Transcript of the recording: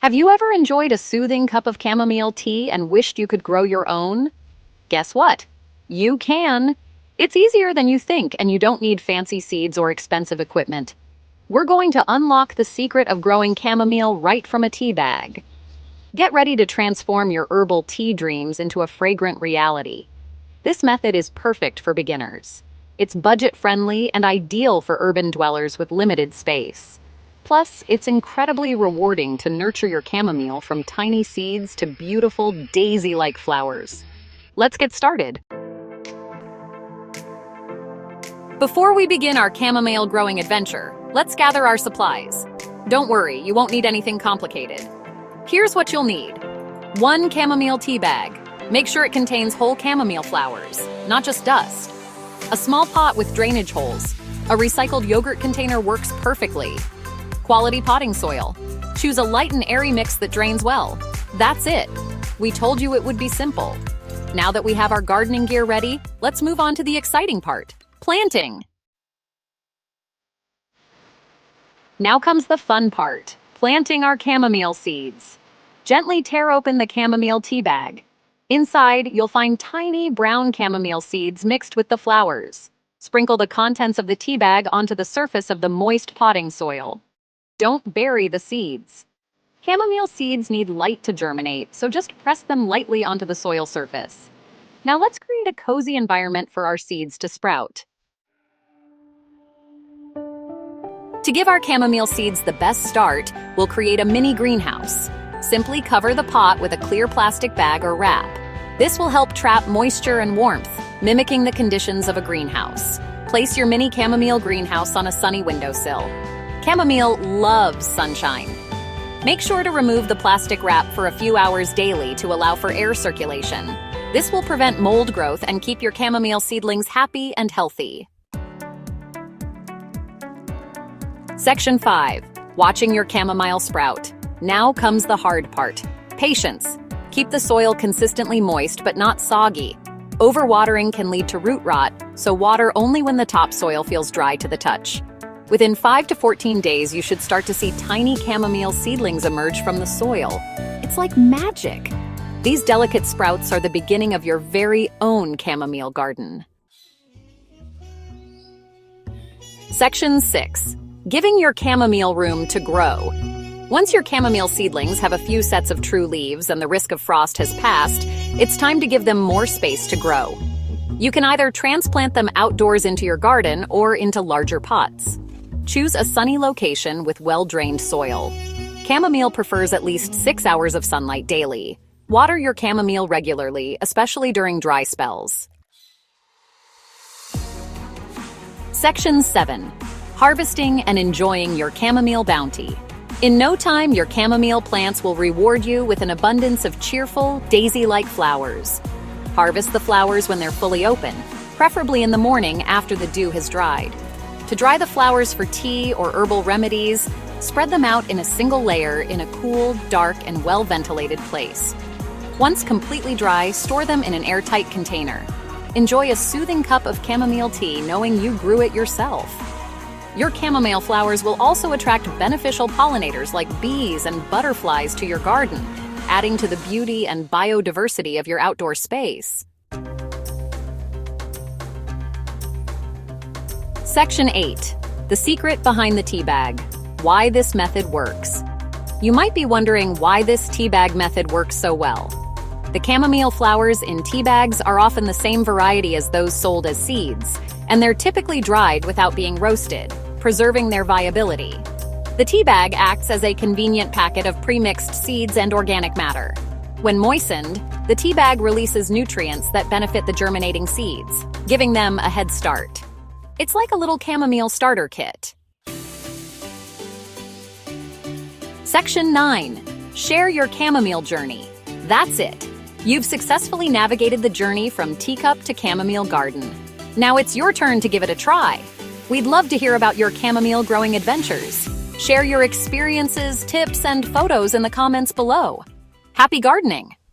Have you ever enjoyed a soothing cup of chamomile tea and wished you could grow your own? Guess what? You can. It's easier than you think, and you don't need fancy seeds or expensive equipment. We're going to unlock the secret of growing chamomile right from a tea bag. Get ready to transform your herbal tea dreams into a fragrant reality. This method is perfect for beginners. It's budget-friendly and ideal for urban dwellers with limited space. Plus, it's incredibly rewarding to nurture your chamomile from tiny seeds to beautiful daisy-like flowers. Let's get started. Before we begin our chamomile growing adventure, let's gather our supplies. Don't worry, you won't need anything complicated. Here's what you'll need. 1 chamomile tea bag. Make sure it contains whole chamomile flowers, not just dust. A small pot with drainage holes. A recycled yogurt container works perfectly. Quality potting soil. Choose a light and airy mix that drains well. That's it. We told you it would be simple. Now that we have our gardening gear ready, let's move on to the exciting part, planting. Now comes the fun part, planting our chamomile seeds. Gently tear open the chamomile tea bag. Inside, you'll find tiny brown chamomile seeds mixed with the flowers. Sprinkle the contents of the tea bag onto the surface of the moist potting soil. Don't bury the seeds. Chamomile seeds need light to germinate, so just press them lightly onto the soil surface. Now let's create a cozy environment for our seeds to sprout. To give our chamomile seeds the best start, we'll create a mini greenhouse. Simply cover the pot with a clear plastic bag or wrap. This will help trap moisture and warmth, mimicking the conditions of a greenhouse. Place your mini chamomile greenhouse on a sunny windowsill. Chamomile loves sunshine. Make sure to remove the plastic wrap for a few hours daily to allow for air circulation. This will prevent mold growth and keep your chamomile seedlings happy and healthy. Section 5. Watching your chamomile sprout. Now comes the hard part. Patience. Keep the soil consistently moist but not soggy. Overwatering can lead to root rot, so water only when the topsoil feels dry to the touch. Within 5 to 14 days, you should start to see tiny chamomile seedlings emerge from the soil. It's like magic. These delicate sprouts are the beginning of your very own chamomile garden. Section 6. Giving your chamomile room to grow. Once your chamomile seedlings have a few sets of true leaves and the risk of frost has passed, it's time to give them more space to grow. You can either transplant them outdoors into your garden or into larger pots. Choose a sunny location with well-drained soil. Chamomile prefers at least 6 hours of sunlight daily. Water your chamomile regularly, especially during dry spells. Section 7. Harvesting and enjoying your chamomile bounty. In no time, your chamomile plants will reward you with an abundance of cheerful, daisy-like flowers. Harvest the flowers when they're fully open, preferably in the morning after the dew has dried. To dry the flowers for tea or herbal remedies, spread them out in a single layer in a cool, dark, and well-ventilated place. Once completely dry, store them in an airtight container. Enjoy a soothing cup of chamomile tea knowing you grew it yourself. Your chamomile flowers will also attract beneficial pollinators like bees and butterflies to your garden, adding to the beauty and biodiversity of your outdoor space. Section 8. The secret behind the tea bag. Why this method works. You might be wondering why this tea bag method works so well. The chamomile flowers in tea bags are often the same variety as those sold as seeds, and they're typically dried without being roasted, preserving their viability. The tea bag acts as a convenient packet of pre-mixed seeds and organic matter. When moistened, the tea bag releases nutrients that benefit the germinating seeds, giving them a head start. It's like a little chamomile starter kit. Section 9. Share your chamomile journey. That's it. You've successfully navigated the journey from teacup to chamomile garden. Now it's your turn to give it a try. We'd love to hear about your chamomile growing adventures. Share your experiences, tips, and photos in the comments below. Happy gardening!